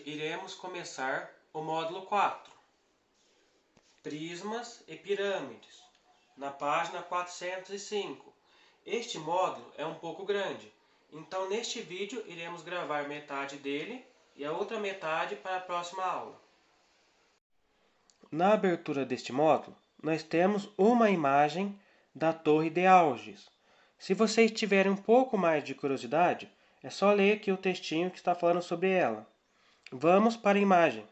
iremos começar o módulo 4, Prismas e Pirâmides, na página 405. Este módulo é um pouco grande, então neste vídeo iremos gravar metade dele e a outra metade para a próxima aula. Na abertura deste módulo, nós temos uma imagem da Torre de Alges. Se vocês tiverem um pouco mais de curiosidade, é só ler aqui o textinho que está falando sobre ela. Vamos para a imagem.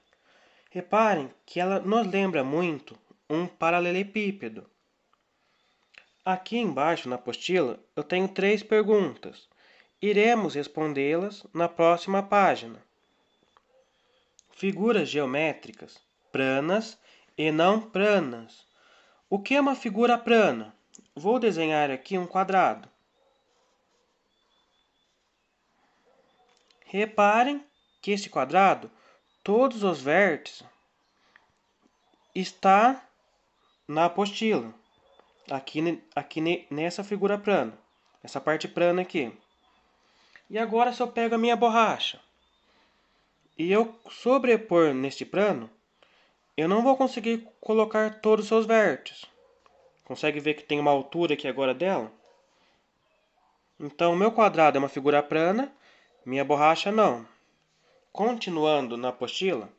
Reparem que ela nos lembra muito um paralelepípedo. Aqui embaixo na apostila eu tenho 3 perguntas. Iremos respondê-las na próxima página. Figuras geométricas, planas e não planas. O que é uma figura plana? Vou desenhar aqui um quadrado. Reparem que este quadrado, todos os vértices estão na apostila. Aqui nessa figura plana. Essa parte plana aqui. E agora se eu pego a minha borracha e eu sobrepor neste plano, eu não vou conseguir colocar todos os seus vértices. Consegue ver que tem uma altura aqui agora dela? Então, o meu quadrado é uma figura plana, minha borracha não. Continuando na apostila,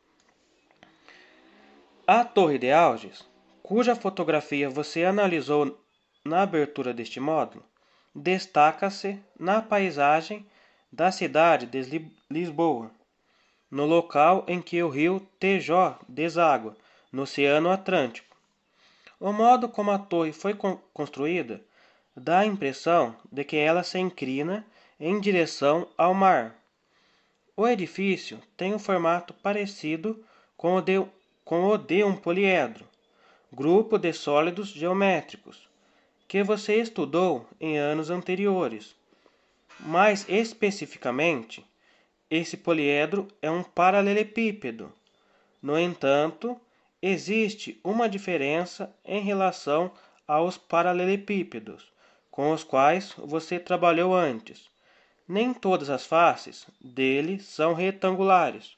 a Torre de Alges, cuja fotografia você analisou na abertura deste módulo, destaca-se na paisagem da cidade de Lisboa, no local em que o rio Tejo deságua no Oceano Atlântico. O modo como a torre foi construída dá a impressão de que ela se inclina em direção ao mar. O edifício tem um formato parecido com o de um poliedro, grupo de sólidos geométricos, que você estudou em anos anteriores. Mais especificamente, esse poliedro é um paralelepípedo. No entanto, existe uma diferença em relação aos paralelepípedos, com os quais você trabalhou antes. Nem todas as faces dele são retangulares.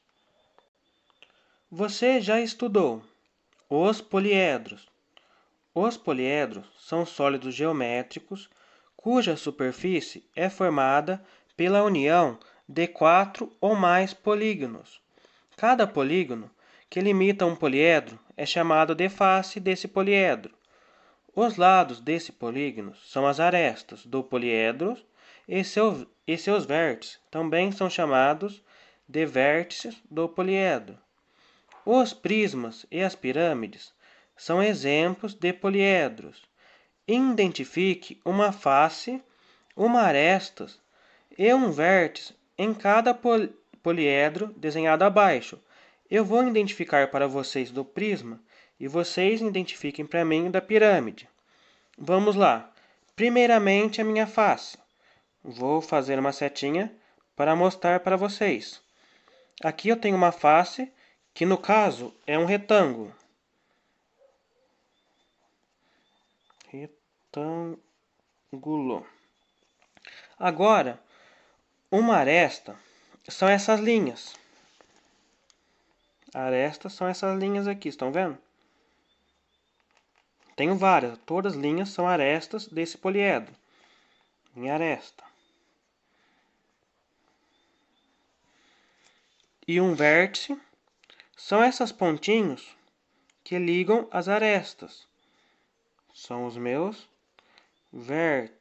Você já estudou os poliedros. Os poliedros são sólidos geométricos cuja superfície é formada pela união de 4 ou mais polígonos. Cada polígono que limita um poliedro é chamado de face desse poliedro. Os lados desse polígono são as arestas do poliedro e seus vértices também são chamados de vértices do poliedro. Os prismas e as pirâmides são exemplos de poliedros. Identifique uma face, uma aresta e um vértice em cada poliedro desenhado abaixo. Eu vou identificar para vocês do prisma e vocês identifiquem para mim da pirâmide. Vamos lá. Primeiramente a minha face. Vou fazer uma setinha para mostrar para vocês. Aqui eu tenho uma face que no caso é um retângulo. Retângulo. Agora, uma aresta são essas linhas. Arestas são essas linhas aqui, estão vendo? Tenho várias, todas as linhas são arestas desse poliedro. Em aresta. E um vértice são esses pontinhos que ligam as arestas. São os meus vértices.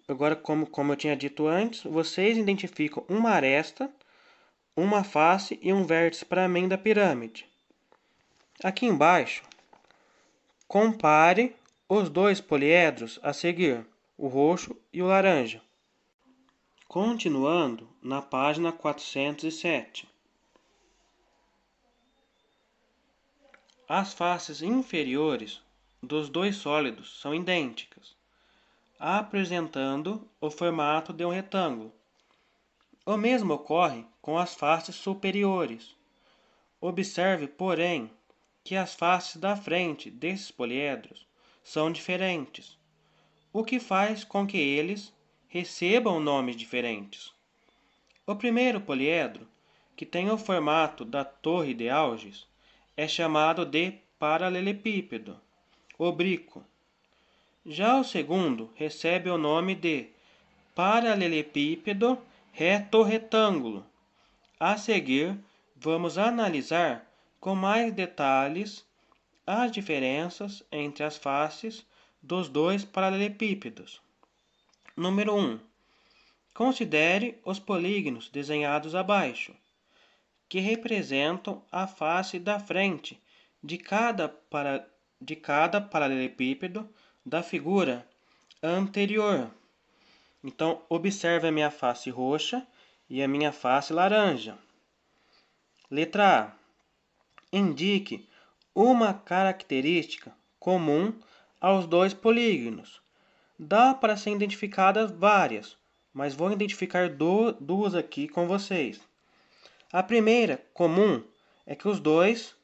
Agora, como eu tinha dito antes, vocês identificam uma aresta, uma face e um vértice para mim da pirâmide. Aqui embaixo, compare os 2 poliedros a seguir, o roxo e o laranja. Continuando na página 407. As faces inferiores dos 2 sólidos são idênticas, apresentando o formato de um retângulo. O mesmo ocorre com as faces superiores. Observe, porém, que as faces da frente desses poliedros são diferentes, o que faz com que eles recebam nomes diferentes. O primeiro poliedro, que tem o formato da torre de Alges, é chamado de paralelepípedo, oblíquo. Já o segundo recebe o nome de paralelepípedo reto-retângulo. A seguir, vamos analisar com mais detalhes as diferenças entre as faces dos dois paralelepípedos. Número 1. Considere os polígonos desenhados abaixo, que representam a face da frente de cada paralelepípedo da figura anterior. Então, observe a minha face roxa e a minha face laranja. Letra A. Indique uma característica comum aos dois polígonos. Dá para ser identificadas várias, mas vou identificar duas aqui com vocês. A primeira, comum, é que os dois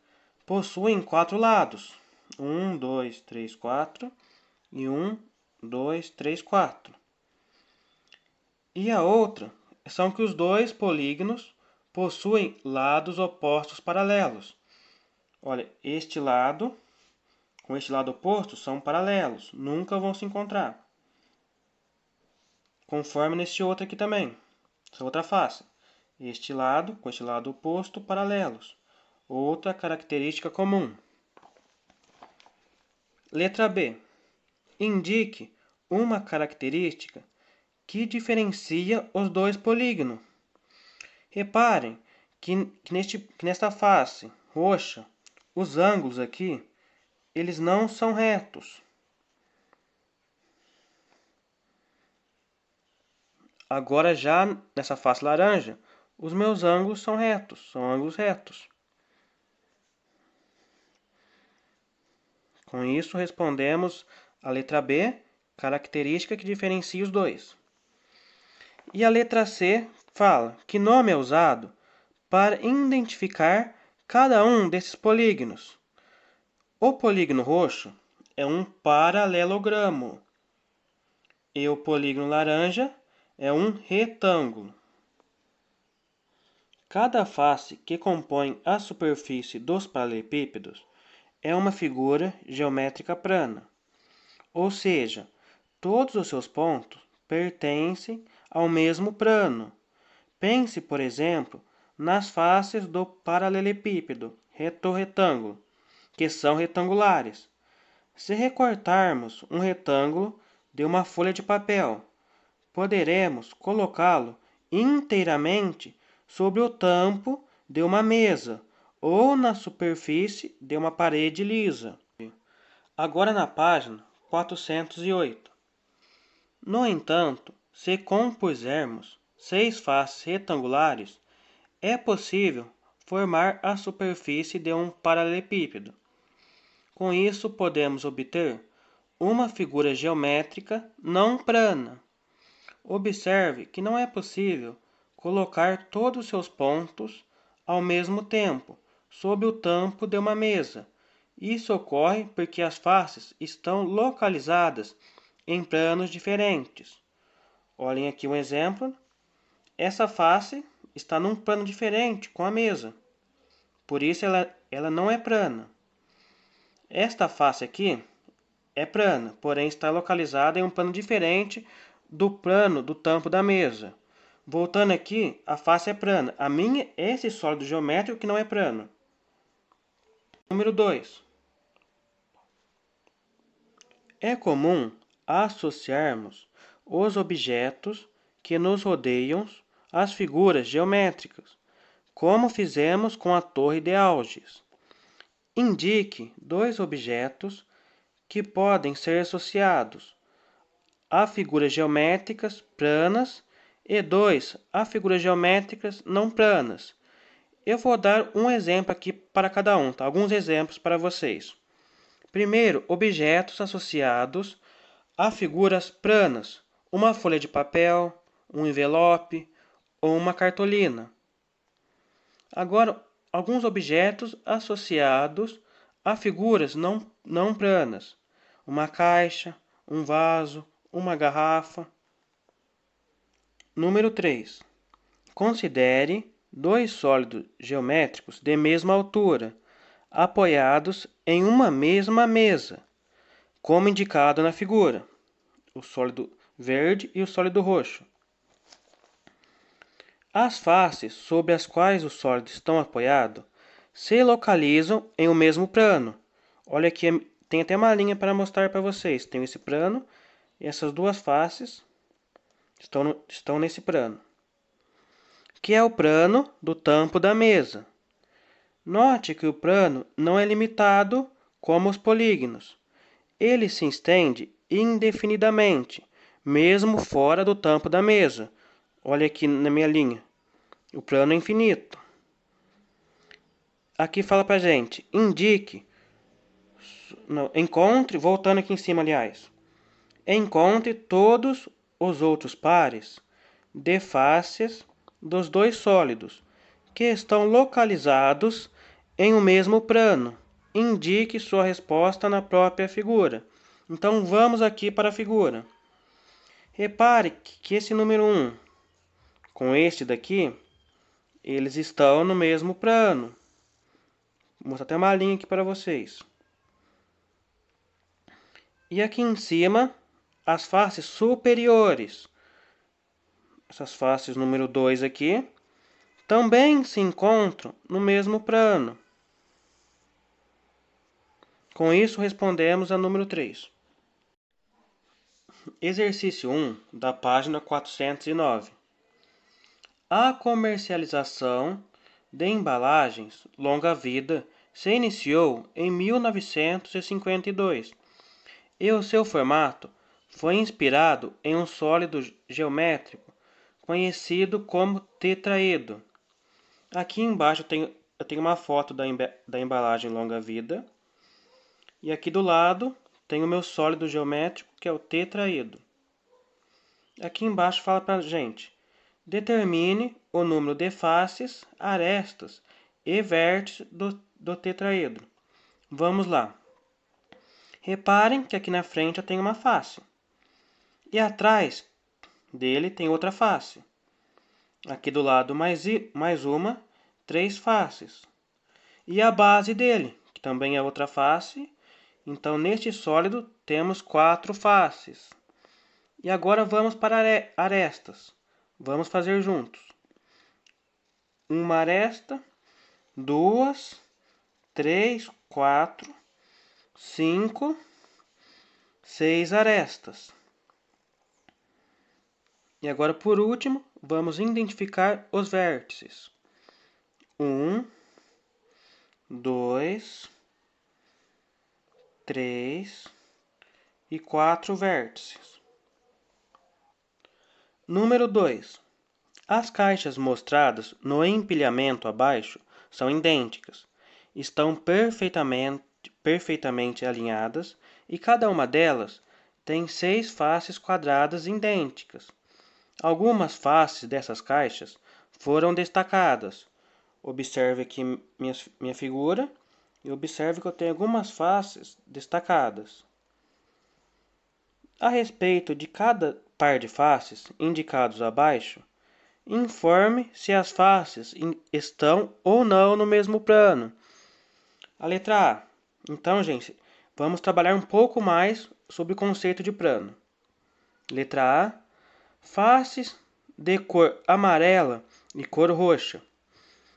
possuem 4 lados. 1, 2, 3, 4 e 1, 2, 3, 4. E a outra são que os dois polígonos possuem lados opostos paralelos. Olha, este lado com este lado oposto são paralelos, nunca vão se encontrar. Conforme neste outro aqui também, essa outra face. Este lado com este lado oposto, paralelos. Outra característica comum. Letra B. Indique uma característica que diferencia os dois polígonos. Reparem que nesta face roxa, os ângulos aqui, eles não são retos. Agora já nessa face laranja, os meus ângulos são retos, são ângulos retos. Com isso, respondemos a letra B, característica que diferencia os dois. E a letra C fala que nome é usado para identificar cada um desses polígonos. O polígono roxo é um paralelogramo e o polígono laranja é um retângulo. Cada face que compõe a superfície dos paralelepípedos é uma figura geométrica plana, ou seja, todos os seus pontos pertencem ao mesmo plano. Pense, por exemplo, nas faces do paralelepípedo reto-retângulo, que são retangulares. Se recortarmos um retângulo de uma folha de papel, poderemos colocá-lo inteiramente sobre o tampo de uma mesa ou na superfície de uma parede lisa. Agora na página 408. No entanto, se compusermos 6 faces retangulares, é possível formar a superfície de um paralelepípedo. Com isso, podemos obter uma figura geométrica não plana. Observe que não é possível colocar todos os seus pontos ao mesmo tempo sob o tampo de uma mesa. Isso ocorre porque as faces estão localizadas em planos diferentes. Olhem aqui um exemplo. Essa face está num plano diferente com a mesa. Por isso ela não é plana. Esta face aqui é plana, porém está localizada em um plano diferente do plano do tampo da mesa. Voltando aqui, a face é plana. A minha é esse sólido geométrico que não é plano. Número 2. É comum associarmos os objetos que nos rodeiam às figuras geométricas, como fizemos com a torre de Alges. Indique 2 objetos que podem ser associados a figuras geométricas planas e 2 a figuras geométricas não planas. Eu vou dar um exemplo aqui para cada um, tá? Alguns exemplos para vocês. Primeiro, objetos associados a figuras planas, uma folha de papel, um envelope ou uma cartolina. Agora, alguns objetos associados a figuras não planas, uma caixa, um vaso, uma garrafa. Número 3. Considere dois sólidos geométricos de mesma altura, apoiados em uma mesma mesa, como indicado na figura, o sólido verde e o sólido roxo. As faces sobre as quais os sólidos estão apoiados se localizam em um mesmo plano. Olha aqui, tem até uma linha para mostrar para vocês. Tem esse plano e essas duas faces estão nesse plano, que é o plano do tampo da mesa. Note que o plano não é limitado como os polígonos. Ele se estende indefinidamente, mesmo fora do tampo da mesa. Olha aqui na minha linha. O plano é infinito. Aqui fala pra gente, encontre, voltando aqui em cima, aliás. Encontre todos os outros pares de faces dos dois sólidos que estão localizados em um mesmo plano. Indique sua resposta na própria figura. Então vamos aqui para a figura. Repare que esse número 1 com este daqui, eles estão no mesmo plano. Vou mostrar até uma linha aqui para vocês. E aqui em cima, as faces superiores. Essas faces número 2 aqui, também se encontram no mesmo plano. Com isso, respondemos a número 3. Exercício 1, da página 409. A comercialização de embalagens longa-vida se iniciou em 1952 e o seu formato foi inspirado em um sólido geométrico conhecido como tetraedro. Aqui embaixo eu tenho uma foto da embalagem longa-vida e aqui do lado tem o meu sólido geométrico, que é o tetraedro. Aqui embaixo fala para a gente: determine o número de faces, arestas e vértices do tetraedro. Vamos lá. Reparem que aqui na frente eu tenho uma face. E atrás dele tem outra face. Aqui do lado mais uma, 3 faces. E a base dele, que também é outra face. Então, neste sólido, temos 4 faces. E agora vamos para arestas. Vamos fazer juntos. Uma aresta, 2, 3, 4, 5, 6 arestas. E agora, por último, vamos identificar os vértices. 1, 2, 3 e 4 vértices. Número 2. As caixas mostradas no empilhamento abaixo são idênticas, estão perfeitamente alinhadas e cada uma delas tem 6 faces quadradas idênticas. Algumas faces dessas caixas foram destacadas. Observe aqui minha figura e observe que eu tenho algumas faces destacadas. A respeito de cada par de faces indicados abaixo, informe se as faces estão ou não no mesmo plano. A letra A. Então, gente, vamos trabalhar um pouco mais sobre o conceito de plano. Letra A. Faces de cor amarela e cor roxa.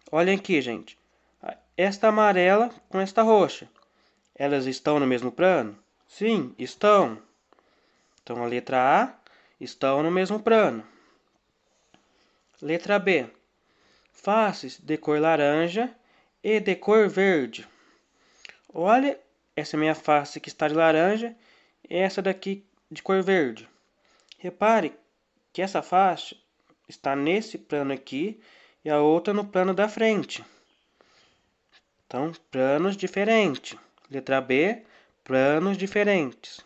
Olhem aqui, gente. Esta amarela com esta roxa. Elas estão no mesmo plano? Sim, estão. Então, a letra A estão no mesmo plano. Letra B. Faces de cor laranja e de cor verde. Olha, essa é minha face que está de laranja e essa daqui de cor verde. Repare que essa face está nesse plano aqui e a outra no plano da frente. Então, planos diferentes. Letra B, planos diferentes.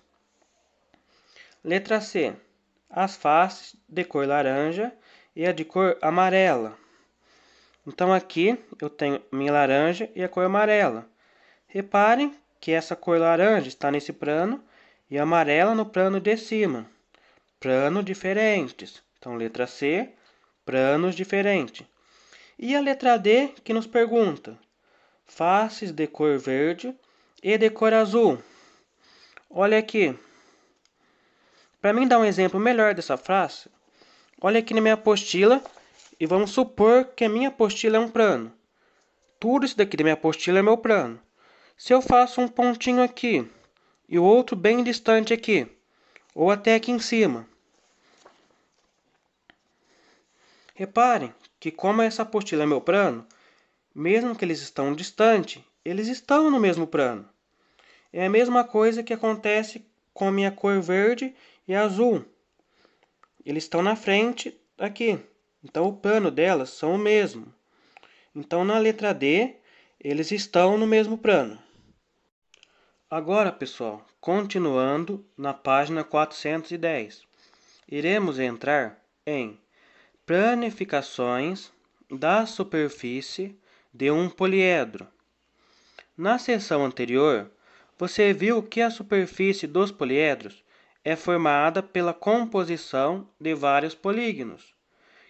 Letra C. As faces de cor laranja e a de cor amarela. Então aqui eu tenho minha laranja e a cor amarela. Reparem que essa cor laranja está nesse plano e a amarela no plano de cima. Planos diferentes. Então, letra C, planos diferentes. E a letra D, que nos pergunta: faces de cor verde e de cor azul. Olha aqui. Para mim dar um exemplo melhor dessa frase, olha aqui na minha apostila e vamos supor que a minha apostila é um plano. Tudo isso daqui da minha apostila é meu plano. Se eu faço um pontinho aqui e o outro bem distante aqui, ou até aqui em cima, reparem que como essa apostila é meu plano, mesmo que eles estão distantes, eles estão no mesmo plano. É a mesma coisa que acontece com a minha cor verde e azul. Eles estão na frente aqui. Então o plano delas são o mesmo. Então na letra D, eles estão no mesmo plano. Agora, pessoal, continuando na página 410, iremos entrar em planificações da superfície de um poliedro. Na seção anterior, você viu que a superfície dos poliedros é formada pela composição de vários polígonos,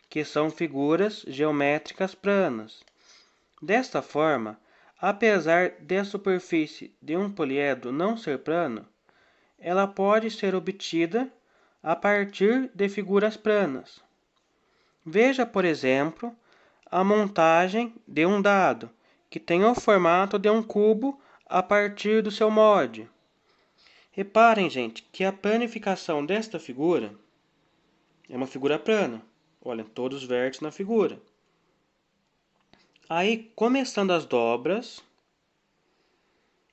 que são figuras geométricas planas. Desta forma, apesar de a superfície de um poliedro não ser plana, ela pode ser obtida a partir de figuras planas. Veja, por exemplo, a montagem de um dado, que tem o formato de um cubo a partir do seu molde. Reparem, gente, que a planificação desta figura é uma figura plana. Olha, todos os vértices na figura. Aí, começando as dobras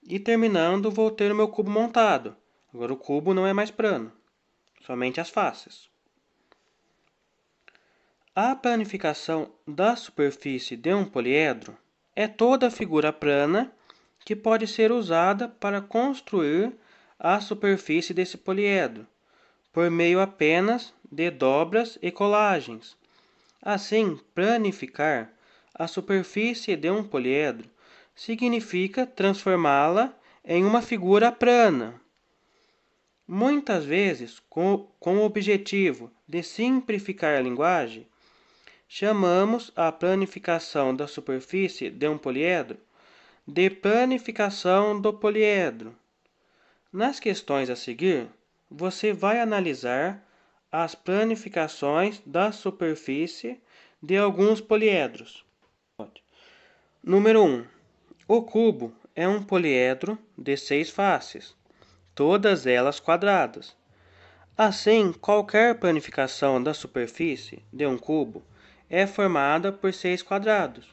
e terminando, vou ter o meu cubo montado. Agora o cubo não é mais plano, somente as faces. A planificação da superfície de um poliedro é toda figura plana que pode ser usada para construir a superfície desse poliedro, por meio apenas de dobras e colagens. Assim, planificar a superfície de um poliedro significa transformá-la em uma figura plana. Muitas vezes, com o objetivo de simplificar a linguagem, chamamos a planificação da superfície de um poliedro de planificação do poliedro. Nas questões a seguir, você vai analisar as planificações da superfície de alguns poliedros. Número 1. O cubo é um poliedro de 6 faces, todas elas quadradas. Assim, qualquer planificação da superfície de um cubo é formada por 6 quadrados.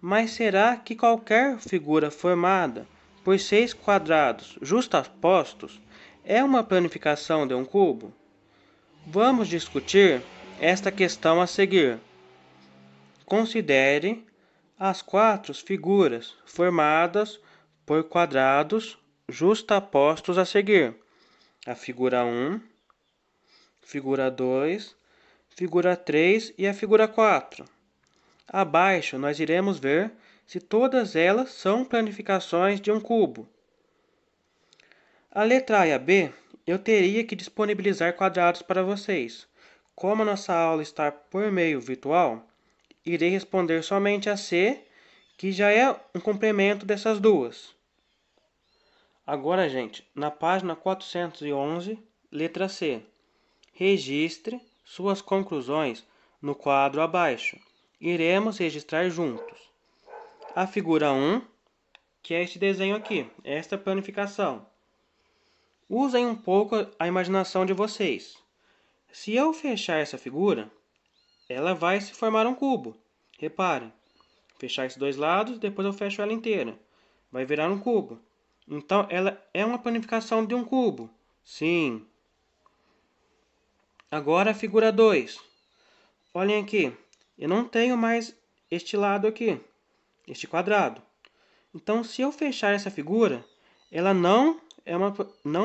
Mas será que qualquer figura formada por 6 quadrados justapostos é uma planificação de um cubo? Vamos discutir esta questão a seguir. Considere as 4 figuras formadas por quadrados justapostos a seguir. A figura 1, figura 2, figura 3 e a figura 4. Abaixo nós iremos ver se todas elas são planificações de um cubo. A letra A e a B, eu teria que disponibilizar quadrados para vocês. Como a nossa aula está por meio virtual, irei responder somente a C, que já é um complemento dessas duas. Agora, gente, na página 411, letra C. Registre suas conclusões no quadro abaixo. Iremos registrar juntos. A figura 1, que é este desenho aqui, esta planificação. Usem um pouco a imaginação de vocês. Se eu fechar essa figura, ela vai se formar um cubo. Reparem, fechar esses dois lados, depois eu fecho ela inteira. Vai virar um cubo. Então, ela é uma planificação de um cubo. Sim. Agora a figura 2. Olhem aqui. Eu não tenho mais este lado aqui, este quadrado. Então, se eu fechar essa figura, ela não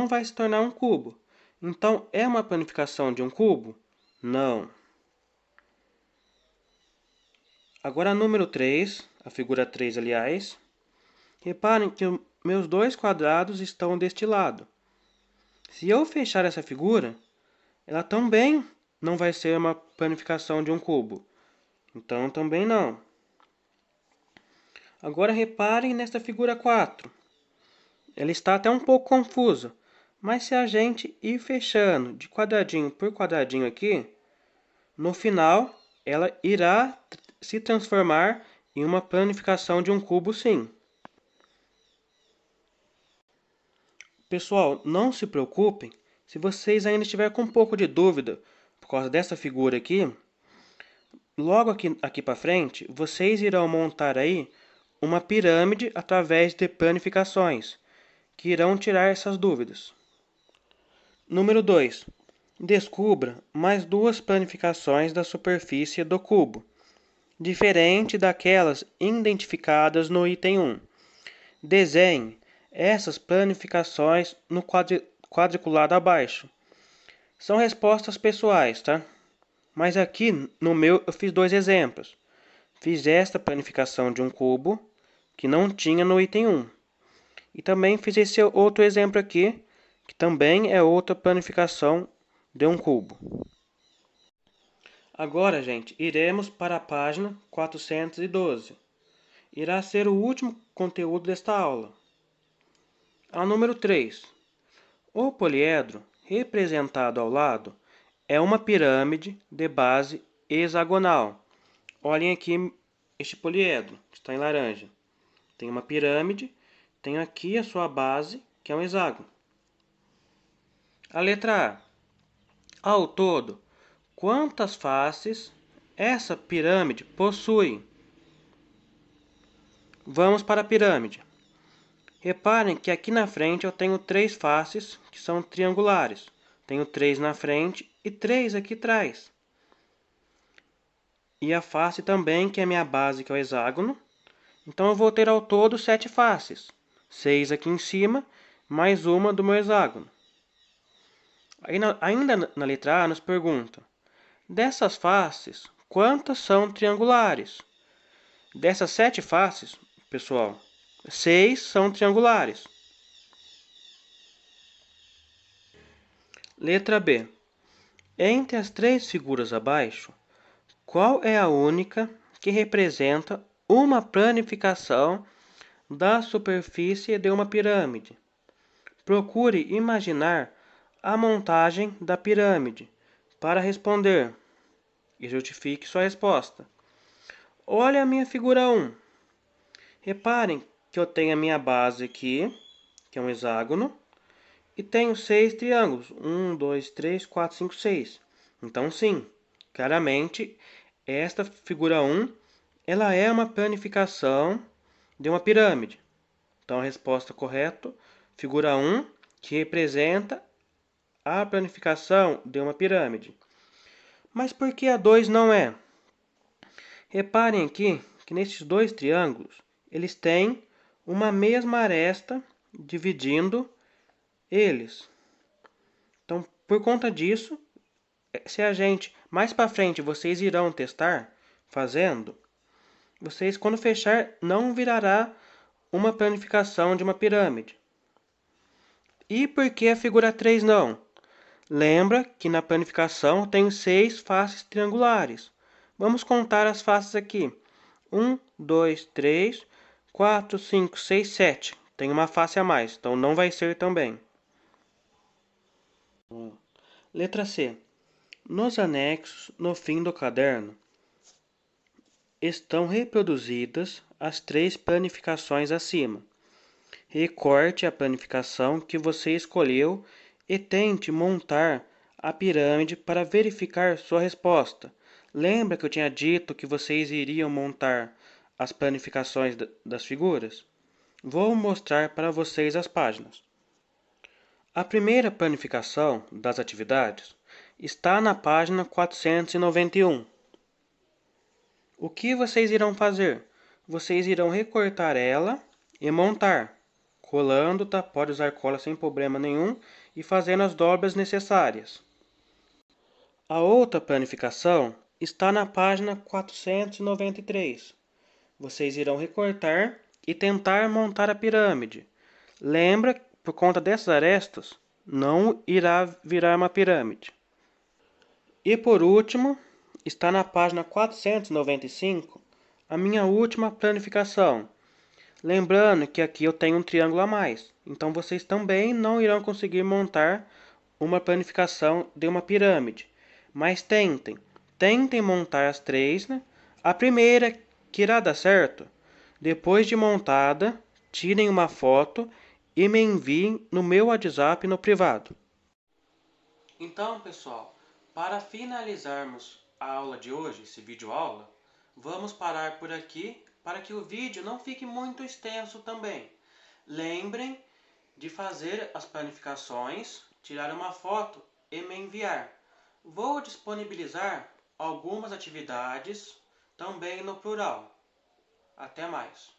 vai se tornar um cubo. Então, é uma planificação de um cubo? Não. Agora, número 3, a figura 3, aliás. Reparem que meus dois quadrados estão deste lado. Se eu fechar essa figura, ela também não vai ser uma planificação de um cubo. Então, também não. Agora, reparem nesta figura 4. Ela está até um pouco confusa, mas se a gente ir fechando de quadradinho por quadradinho aqui, no final, ela irá se transformar em uma planificação de um cubo, sim. Pessoal, não se preocupem se vocês ainda estiverem com um pouco de dúvida por causa dessa figura aqui. Logo aqui para frente, vocês irão montar aí uma pirâmide através de planificações, que irão tirar essas dúvidas. Número 2. Descubra mais duas planificações da superfície do cubo, diferente daquelas identificadas no item 1. Desenhe essas planificações no quadriculado abaixo. São respostas pessoais, tá? Mas aqui no meu eu fiz 2 exemplos. Fiz esta planificação de um cubo que não tinha no item 1. E também fiz esse outro exemplo aqui, que também é outra planificação de um cubo. Agora, gente, iremos para a página 412. Irá ser o último conteúdo desta aula. A número 3. O poliedro, representado ao lado, é uma pirâmide de base hexagonal. Olhem aqui este poliedro, que está em laranja. Tem uma pirâmide, tem aqui a sua base, que é um hexágono. A letra A. Ao todo, quantas faces essa pirâmide possui? Vamos para a pirâmide. Reparem que aqui na frente eu tenho 3 faces que são triangulares. Tenho 3 na frente e 3 aqui atrás. E a face também, que é a minha base, que é o hexágono. Então eu vou ter ao todo 7 faces. 6 aqui em cima, mais uma do meu hexágono. Ainda na letra A nos pergunta: dessas faces, quantas são triangulares? Dessas 7 faces, pessoal, 6 são triangulares. Letra B. Entre as 3 figuras abaixo, qual é a única que representa uma planificação da superfície de uma pirâmide? Procure imaginar a montagem da pirâmide para responder e justifique sua resposta. Olha a minha figura 1. Reparem que eu tenho a minha base aqui, que é um hexágono, e tenho 6 triângulos. 1, 2, 3, 4, 5, 6. Então, sim, claramente, esta figura 1 ela é uma planificação de uma pirâmide. Então, a resposta correta, figura 1, que representa a planificação de uma pirâmide. Mas por que a 2 não é? Reparem aqui que nesses 2 triângulos, eles têm uma mesma aresta dividindo eles. Então, por conta disso, se a gente, mais para frente, vocês irão testar fazendo, vocês quando fechar não virará uma planificação de uma pirâmide. E por que a figura 3 não? Lembra que na planificação tem 6 faces triangulares. Vamos contar as faces aqui. 1, 2, 3, 4, 5, 6, 7. Tem uma face a mais, então não vai ser também. Letra C. Nos anexos, no fim do caderno, estão reproduzidas as 3 planificações acima. Recorte a planificação que você escolheu e tente montar a pirâmide para verificar sua resposta. Lembra que eu tinha dito que vocês iriam montar as planificações das figuras? Vou mostrar para vocês as páginas. A primeira planificação das atividades está na página 491. O que vocês irão fazer? Vocês irão recortar ela e montar. Colando, tá? Pode usar cola sem problema nenhum e fazendo as dobras necessárias. A outra planificação está na página 493. Vocês irão recortar e tentar montar a pirâmide. Lembra, por conta dessas arestas, não irá virar uma pirâmide. E por último, está na página 495, a minha última planificação. Lembrando que aqui eu tenho um triângulo a mais, então vocês também não irão conseguir montar uma planificação de uma pirâmide. Mas tentem montar as três, né? A primeira que irá dar certo. Depois de montada, tirem uma foto e me enviem no meu WhatsApp no privado. Então, pessoal, para finalizarmos a aula de hoje, esse vídeo aula, vamos parar por aqui para que o vídeo não fique muito extenso também. Lembrem de fazer as planificações, tirar uma foto e me enviar. Vou disponibilizar algumas atividades também no plural. Até mais!